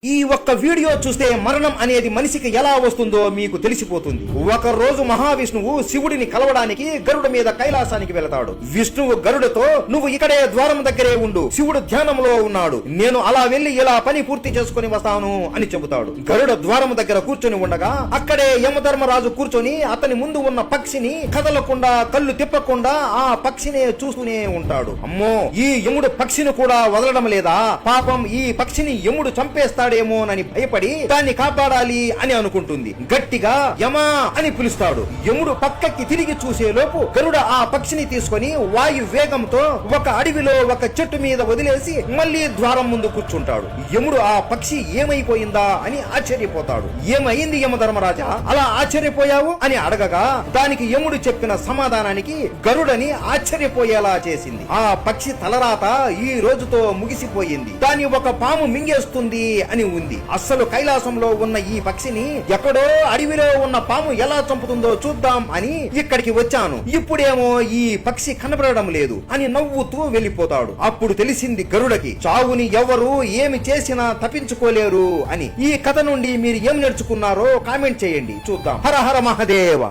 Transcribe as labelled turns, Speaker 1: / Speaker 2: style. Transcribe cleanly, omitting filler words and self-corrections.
Speaker 1: ఈ ఒక్క వీడియో చూస్తే మరణం అనేది మనిషికి ఎలా వస్తుందో మీకు తెలిసిపోతుంది. ఒక రోజు మహావిష్ణువు శివుడిని కలవడానికి గరుడ మీద కైలాసానికి వెళతాడు. విష్ణువు గరుడతో నువ్వు ఇక్కడే ద్వారం దగ్గరే ఉండు, శివుడు ధ్యానంలో ఉన్నాడు, నేను అలా వెళ్లి ఇలా పని పూర్తి చేసుకుని వస్తాను అని చెబుతాడు. గరుడ ద్వారం దగ్గర కూర్చొని ఉండగా అక్కడే యమధర్మరాజు కూర్చొని అతని ముందు ఉన్న పక్షిని కదలకుండా కళ్ళు తిప్పకుండా ఆ పక్షినే చూస్తూనే ఉంటాడు. అమ్మో, ఈ యముడు పక్షిని కూడా వదలడం లేదా, పాపం ఈ పక్షిని యముడు చంపేస్తాడు ఏమోనని భయపడి దాన్ని కాపాడాలి అని అనుకుంటుంది. గట్టిగా యమా అని పిలుస్తాడు. యముడు పక్కకి తిరిగి చూసే లోపు గరుడ ఆ పక్షిని తీసుకొని వాయు వేగంతో ఒక అడవిలో ఒక చెట్టు మీద వదిలేసి మళ్లీ ద్వారం ముందు కూర్చుంటాడు. యముడు ఆ పక్షి ఏమైపోయిందా అని ఆశ్చర్యపోతాడు. ఏమైంది యమధర్మరాజా, అలా ఆశ్చర్యపోయావు అని అడగగా దానికి యముడు చెప్పిన సమాధానానికి గరుడని ఆశ్చర్యపోయేలా చేసింది. ఆ పక్షి తలరాత ఈ రోజుతో ముగిసిపోయింది, దాన్ని ఒక పాము మింగేస్తుంది అని ఉంది. అస్సలు కైలాసంలో ఉన్న ఈ పక్షిని ఎక్కడో అడవిలో ఉన్న పాము ఎలా చంపుతుందో చూద్దాం అని ఇక్కడికి వచ్చాను. ఇప్పుడేమో ఈ పక్షి కనబడడం లేదు అని నవ్వుతూ వెళ్లిపోతాడు. అప్పుడు తెలిసింది గరుడకి, చావుని ఎవరు ఏమి చేసినా తప్పించుకోలేరు అని. ఈ కథ నుండి మీరు ఏం నేర్చుకున్నారో కామెంట్ చేయండి, చూద్దాం. హర హర మహాదేవ.